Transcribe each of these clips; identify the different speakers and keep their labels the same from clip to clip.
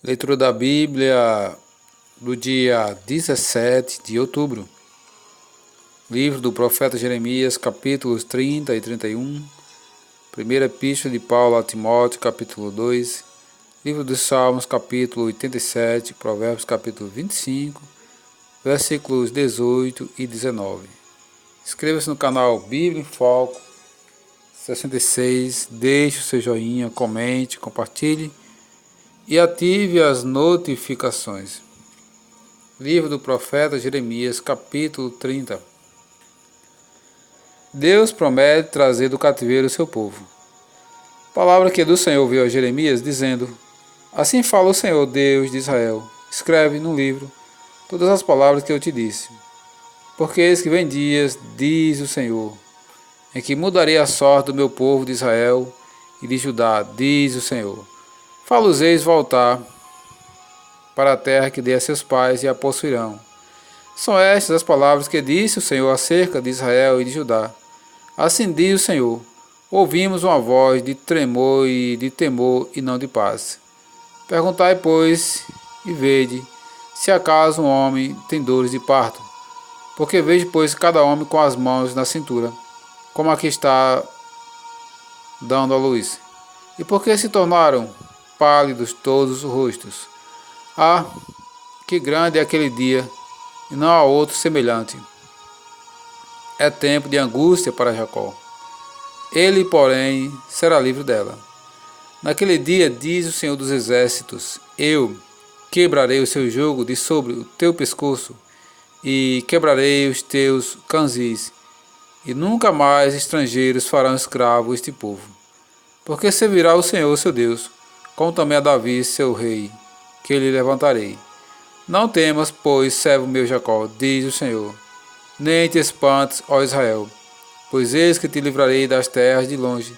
Speaker 1: Leitura da Bíblia do dia 17 de outubro. Livro do profeta Jeremias, capítulos 30 e 31. Primeira Epístola de Paulo a Timóteo, capítulo 2. Livro dos Salmos, capítulo 87. Provérbios, capítulo 25, versículos 18 e 19. Inscreva-se no canal Bíblia em Foco 66. Deixe o seu joinha, comente, compartilhe e ative as notificações. Livro do profeta Jeremias, capítulo 30. Deus promete trazer do cativeiro o seu povo. Palavra que do Senhor veio a Jeremias, dizendo: Assim fala o Senhor, Deus de Israel: escreve no livro todas as palavras que eu te disse. Porque eis que vem dias, diz o Senhor, em que mudarei a sorte do meu povo de Israel e de Judá, diz o Senhor. Fá-los-eis voltar para a terra que dei a seus pais e a possuirão. São estas as palavras que disse o Senhor acerca de Israel e de Judá. Assim diz o Senhor: ouvimos uma voz de tremor e de temor e não de paz. Perguntai, pois, e vede, se acaso um homem tem dores de parto. Porque vejo, pois, cada homem com as mãos na cintura, como aqui está dando a luz. E por que se tornaram pálidos todos os rostos? Ah, que grande é aquele dia, e não há outro semelhante. É tempo de angústia para Jacó. Ele, porém, será livre dela. Naquele dia, diz o Senhor dos Exércitos: eu quebrarei o seu jugo de sobre o teu pescoço, e quebrarei os teus canzis, e nunca mais estrangeiros farão escravo este povo. Porque servirá o Senhor seu Deus, como também a Davi seu rei, que lhe levantarei. Não temas, pois, servo meu Jacó, diz o Senhor, nem te espantes, ó Israel, pois eis que te livrarei das terras de longe,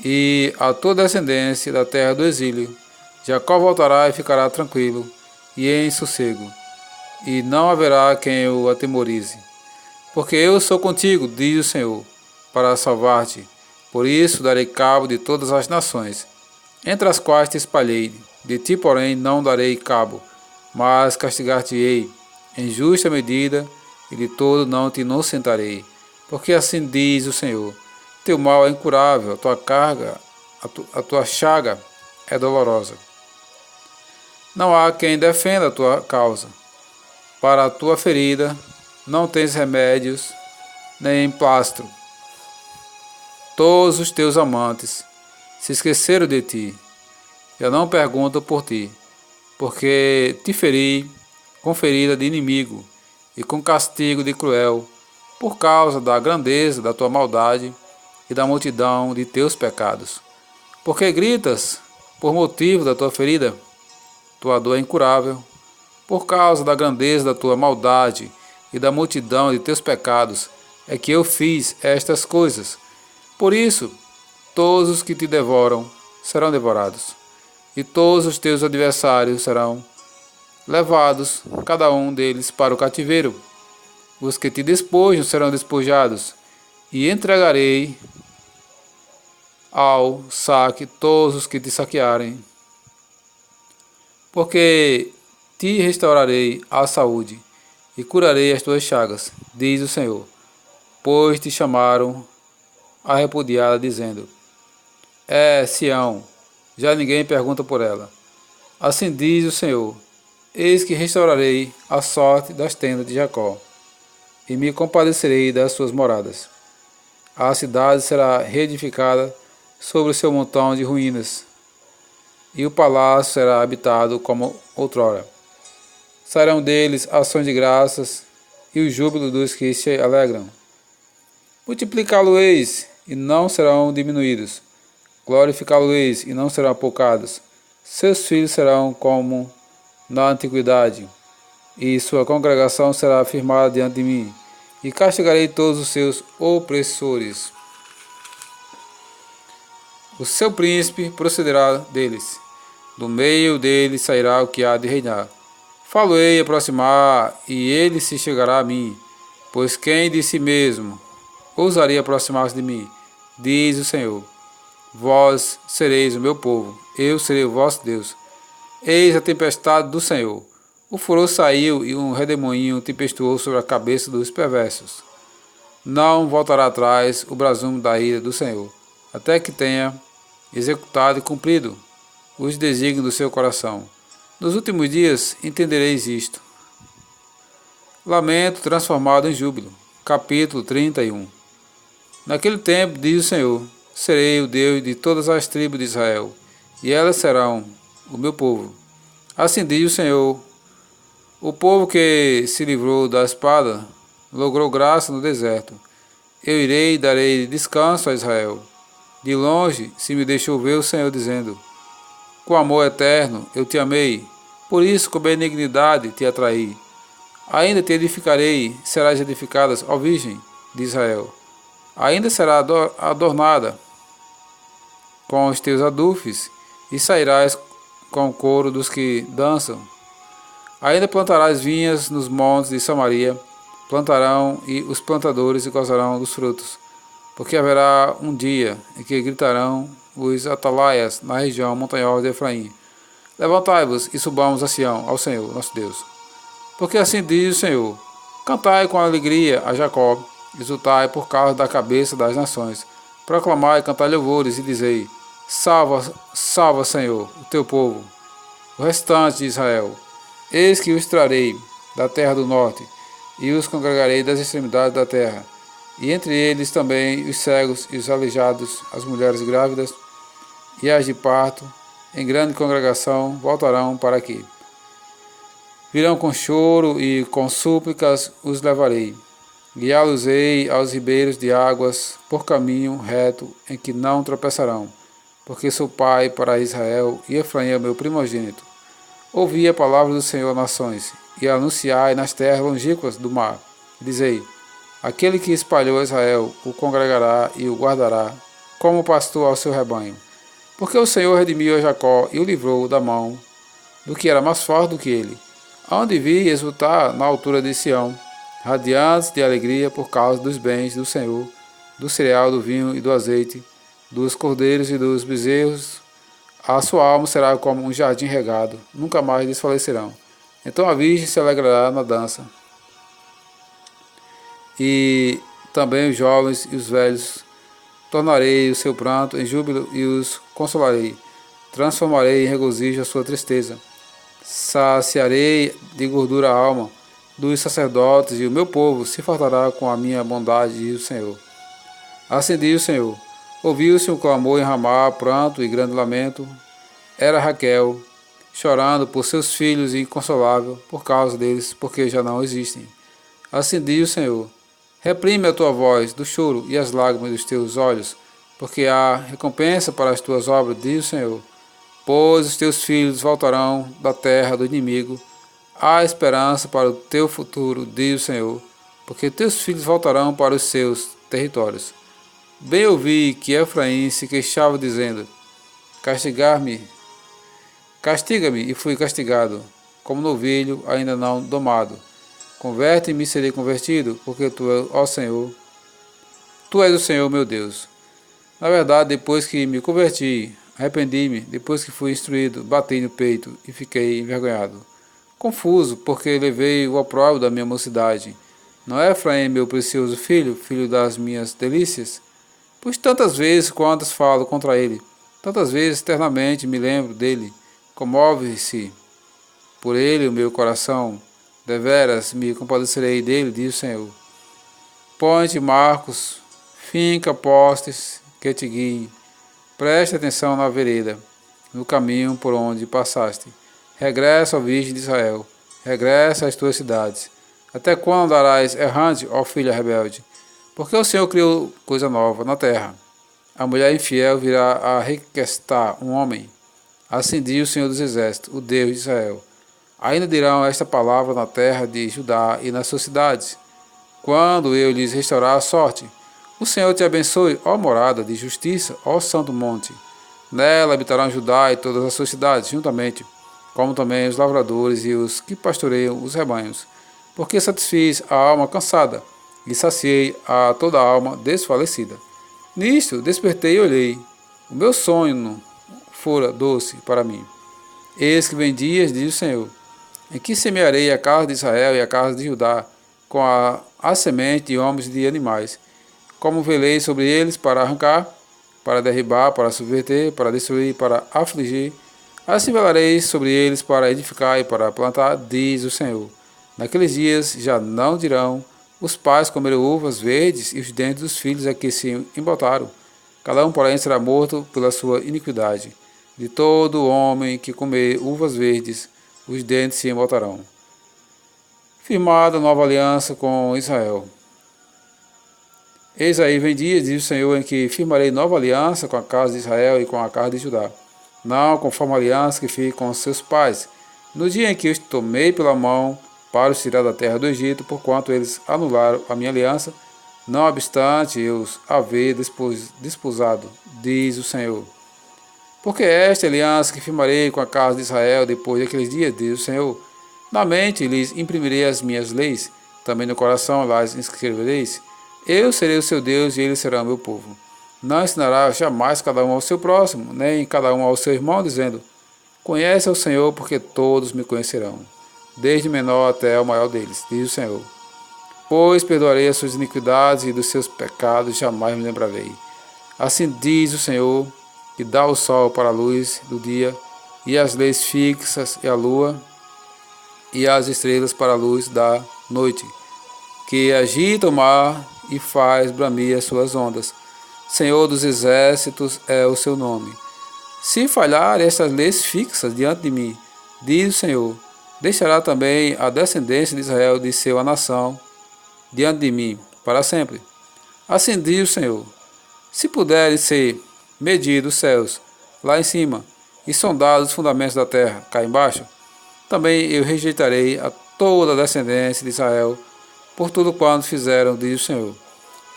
Speaker 1: e a tua descendência da terra do exílio. Jacó voltará e ficará tranquilo, e em sossego, e não haverá quem o atemorize. Porque eu sou contigo, diz o Senhor, para salvar-te. Por isso darei cabo de todas as nações, entre as quais te espalhei. De ti, porém, não darei cabo, mas castigar-te-ei em justa medida, e de todo não te inocentarei. Porque assim diz o Senhor: teu mal é incurável, a tua carga, a tua chaga é dolorosa. Não há quem defenda a tua causa. Para a tua ferida não tens remédios, nem plastro. Todos os teus amantes se esqueceram de ti. Eu não pergunto por ti, porque te feri com ferida de inimigo e com castigo de cruel, por causa da grandeza da tua maldade e da multidão de teus pecados. Porque gritas por motivo da tua ferida? Tua dor é incurável. Por causa da grandeza da tua maldade e da multidão de teus pecados é que eu fiz estas coisas. Por isso, todos os que te devoram serão devorados, e todos os teus adversários serão levados, cada um deles para o cativeiro. Os que te despojam serão despojados, e entregarei ao saque todos os que te saquearem. Porque te restaurarei a saúde, e curarei as tuas chagas, diz o Senhor. Pois te chamaram a repudiada, dizendo: Sião, já ninguém pergunta por ela. Assim diz o Senhor: eis que restaurarei a sorte das tendas de Jacó, e me compadecerei das suas moradas. A cidade será reedificada sobre o seu montão de ruínas, e o palácio será habitado como outrora. Sairão deles ações de graças e o júbilo dos que se alegram. Multiplicá-lo-eis, e não serão diminuídos. Glorificá-lo-eis, e não serão apocados. Seus filhos serão como na antiguidade, e sua congregação será firmada diante de mim, e castigarei todos os seus opressores. O seu príncipe procederá deles, do meio deles sairá o que há de reinar. Falo-ei aproximar, e ele se chegará a mim, pois quem de si mesmo ousaria aproximar-se de mim, diz o Senhor. Vós sereis o meu povo, eu serei o vosso Deus. Eis a tempestade do Senhor. O furor saiu e um redemoinho tempestuou sobre a cabeça dos perversos. Não voltará atrás o brasume da ira do Senhor, até que tenha executado e cumprido os desígnios do seu coração. Nos últimos dias entendereis isto. Lamento transformado em júbilo. Capítulo 31. Naquele tempo, diz o Senhor, serei o Deus de todas as tribos de Israel, e elas serão o meu povo. Assim diz o Senhor, o povo que se livrou da espada logrou graça no deserto. Eu irei e darei descanso a Israel. De longe se me deixou ver o Senhor dizendo, com amor eterno eu te amei, por isso com benignidade te atraí. Ainda te edificarei, serás edificada, ó Virgem de Israel. Ainda será adornada com os teus adufes, e sairás com o coro dos que dançam. Ainda plantarás vinhas nos montes de Samaria, plantarão e os plantadores gozarão dos frutos, porque haverá um dia em que gritarão os atalaias na região montanhosa de Efraim. Levantai-vos e subamos a Sião, ao Senhor, nosso Deus. Porque assim diz o Senhor, cantai com alegria a Jacó, exultai por causa da cabeça das nações, proclamai, cantai louvores e dizei, salva, salva, Senhor, o teu povo, o restante de Israel. Eis que os trarei da terra do norte, e os congregarei das extremidades da terra, e entre eles também os cegos e os aleijados, as mulheres grávidas e as de parto, em grande congregação, voltarão para aqui. Virão com choro e com súplicas os levarei. Guiá-los-ei aos ribeiros de águas, por caminho reto em que não tropeçarão, porque sou pai para Israel e Efraim é meu primogênito. Ouvi a palavra do Senhor, nações, e anunciai nas terras longínquas do mar. Dizei, aquele que espalhou Israel o congregará e o guardará, como pastor ao seu rebanho. Porque o Senhor redimiu a Jacó e o livrou da mão do que era mais forte do que ele. Aonde vi exultar na altura de Sião, radiantes de alegria por causa dos bens do Senhor, do cereal, do vinho e do azeite, dos cordeiros e dos bezerros. A sua alma será como um jardim regado, nunca mais desfalecerão. Então a virgem se alegrará na dança, e também os jovens e os velhos. Tornarei o seu pranto em júbilo e os consolarei. Transformarei em regozijo a sua tristeza. Saciarei de gordura a alma dos sacerdotes, e o meu povo se fartará com a minha bondade, diz o Senhor. Assim diz o Senhor. Ouviu-se um clamor em Ramá, pranto e grande lamento. Era Raquel, chorando por seus filhos e inconsolável por causa deles, porque já não existem. Assim diz o Senhor. Reprime a tua voz do choro e as lágrimas dos teus olhos, porque há recompensa para as tuas obras, diz o Senhor. Pois os teus filhos voltarão da terra do inimigo. Há esperança para o teu futuro, diz o Senhor, porque teus filhos voltarão para os seus territórios. Bem ouvi que Efraim se queixava, dizendo, castiga-me, e fui castigado, como novilho ainda não domado. Converte-me e serei convertido, porque tu, ó Senhor, tu és o Senhor meu Deus. Na verdade, depois que me converti, arrependi-me, depois que fui instruído, bati no peito e fiquei envergonhado. Confuso, porque levei o opróbrio da minha mocidade. Não é Efraim meu precioso filho, filho das minhas delícias? Pois tantas vezes quantas falo contra ele, tantas vezes eternamente me lembro dele, comove-se por ele o meu coração, deveras me compadecerei dele, diz o Senhor. Põe-te marcos, finca postes que te guiem, preste atenção na vereda, no caminho por onde passaste. Regressa, ó Virgem de Israel, regressa às tuas cidades. Até quando darás errante, ó filha rebelde? Porque o Senhor criou coisa nova na terra. A mulher infiel virá a requestar um homem. Assim diz o Senhor dos Exércitos, o Deus de Israel. Ainda dirão esta palavra na terra de Judá e nas suas cidades, quando eu lhes restaurar a sorte. O Senhor te abençoe, ó morada de justiça, ó santo monte. Nela habitarão Judá e todas as suas cidades, juntamente, como também os lavradores e os que pastoreiam os rebanhos. Porque satisfiz a alma cansada, e saciei a toda a alma desfalecida. Nisto despertei e olhei. O meu sonho fora doce para mim. Eis que vem dias, diz o Senhor, em que semearei a casa de Israel e a casa de Judá com a semente de homens e de animais, como velei sobre eles para arrancar, para derribar, para subverter, para destruir, para afligir. Assim velarei sobre eles para edificar e para plantar, diz o Senhor. Naqueles dias já não dirão: os pais comeram uvas verdes e os dentes dos filhos é que se embotaram. Cada um, porém, será morto pela sua iniquidade. De todo homem que comer uvas verdes, os dentes se embotarão. Firmada nova aliança com Israel. Eis aí vem dias, diz o Senhor, em que firmarei nova aliança com a casa de Israel e com a casa de Judá. Não conforme a aliança que fiz com seus pais, no dia em que os tomei pela mão para os tirar da terra do Egito, porquanto eles anularam a minha aliança, não obstante eu os haver desposado, diz o Senhor. Porque esta aliança que firmarei com a casa de Israel depois daqueles dias, diz o Senhor, na mente lhes imprimirei as minhas leis, também no coração las inscrevereis. Eu serei o seu Deus e eles serão meu povo. Não ensinará jamais cada um ao seu próximo, nem cada um ao seu irmão, dizendo: conhece ao Senhor, porque todos me conhecerão, desde o menor até o maior deles, diz o Senhor. Pois perdoarei as suas iniquidades e dos seus pecados jamais me lembrarei. Assim diz o Senhor, que dá o sol para a luz do dia, e as leis fixas e a lua, e as estrelas para a luz da noite, que agita o mar e faz bramir as suas ondas. Senhor dos exércitos é o seu nome. Se falharem estas leis fixas diante de mim, diz o Senhor, deixará também a descendência de Israel de ser uma nação diante de mim para sempre. Assim diz o Senhor, se puderem ser medidos os céus lá em cima e sondados os fundamentos da terra cá embaixo, também eu rejeitarei a toda a descendência de Israel por tudo quanto fizeram, diz o Senhor.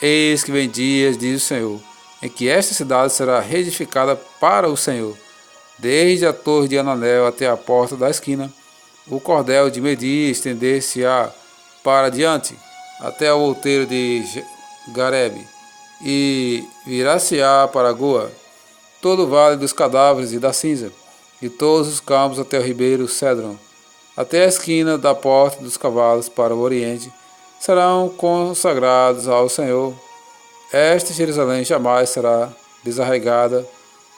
Speaker 1: Eis que vem dias, diz o Senhor, em que esta cidade será reedificada para o Senhor, desde a torre de Ananel até a porta da esquina. O cordel de medir estender-se-á para diante, até o outeiro de Garebe, e virar-se-á para Goa, todo o vale dos cadáveres e da cinza, e todos os campos até o ribeiro Cédron, até a esquina da porta dos cavalos para o oriente, serão consagrados ao Senhor. Esta Jerusalém jamais será desarraigada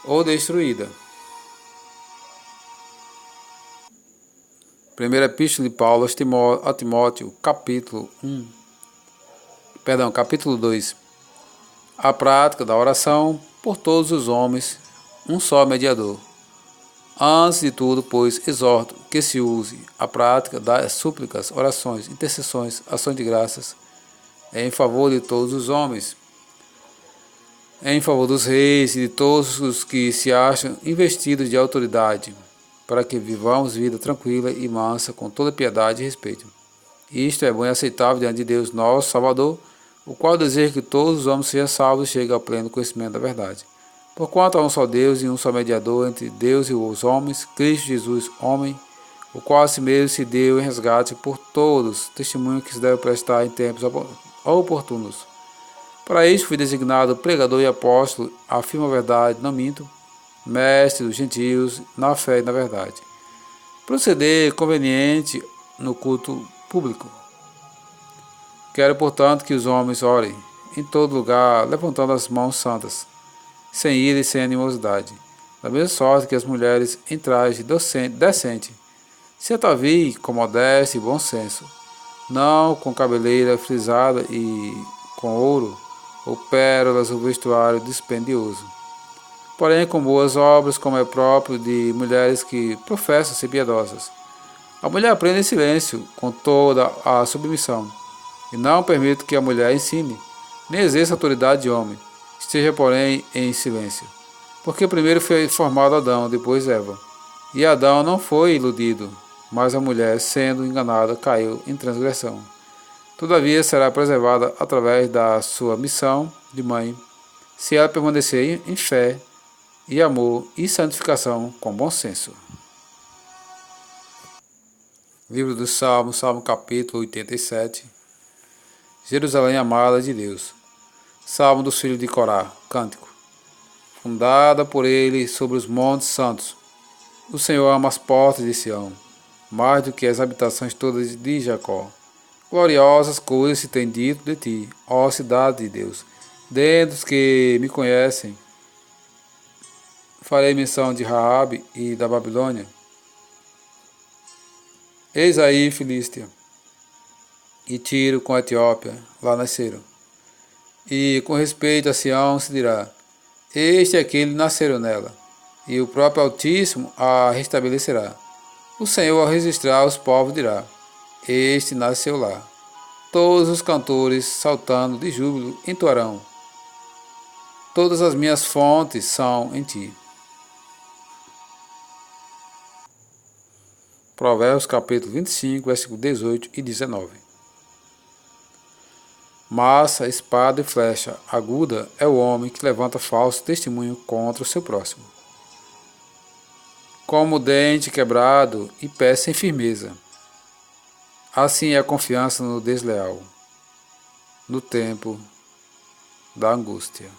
Speaker 1: ou destruída. Primeira Epístola de Paulo a Timóteo, capítulo 2. A prática da oração por todos os homens, um só mediador. Antes de tudo, pois, exorto que se use a prática das súplicas, orações, intercessões, ações de graças, em favor de todos os homens, em favor dos reis e de todos os que se acham investidos de autoridade, para que vivamos vida tranquila e mansa, com toda piedade e respeito. Isto é bom e aceitável diante de Deus, nosso Salvador, o qual deseja que todos os homens sejam salvos e cheguem ao pleno conhecimento da verdade. Porquanto há um só Deus e um só mediador entre Deus e os homens, Cristo Jesus, homem, o qual a si mesmo se deu em resgate por todos, testemunho que se deve prestar em tempos oportunos. Para isto fui designado pregador e apóstolo, afirmo a verdade, não minto, mestre dos gentios, na fé e na verdade. Proceder conveniente no culto público. Quero, portanto, que os homens orem em todo lugar, levantando as mãos santas, sem ira e sem animosidade, da mesma sorte que as mulheres em traje decente, se ataviem com modéstia e bom senso, não com cabeleira frisada e com ouro ou pérolas ou vestuário dispendioso, porém com boas obras, como é próprio de mulheres que professam ser piedosas. A mulher aprende em silêncio, com toda a submissão, e não permito que a mulher ensine, nem exerça autoridade de homem, esteja, porém, em silêncio. Porque primeiro foi formado Adão, depois Eva. E Adão não foi iludido, mas a mulher, sendo enganada, caiu em transgressão. Todavia será preservada através da sua missão de mãe, se ela permanecer em fé e amor e santificação com bom senso. Livro dos Salmos, Salmo capítulo 87. Jerusalém amada de Deus. Salmo dos filhos de Corá, cântico. Fundada por ele sobre os montes santos, O Senhor ama as portas de Sião, mais do que as habitações todas de Jacó. Gloriosas coisas se tem dito de ti, ó cidade de Deus. Dentre os que me conhecem, farei menção de Raabe e da Babilônia. Eis aí, Filístia, e Tiro com a Etiópia, lá nasceram. E com respeito a Sião se dirá, este e aquele nasceram nela, e o próprio Altíssimo a restabelecerá. O Senhor, ao registrar os povos, dirá, este nasceu lá. Todos os cantores, saltando de júbilo, entoarão, todas as minhas fontes são em ti. Provérbios capítulo 25, versículos 18 e 19. Massa, espada e flecha aguda é o homem que levanta falso testemunho contra o seu próximo. Como dente quebrado e pé sem firmeza, assim é a confiança no desleal, no tempo da angústia.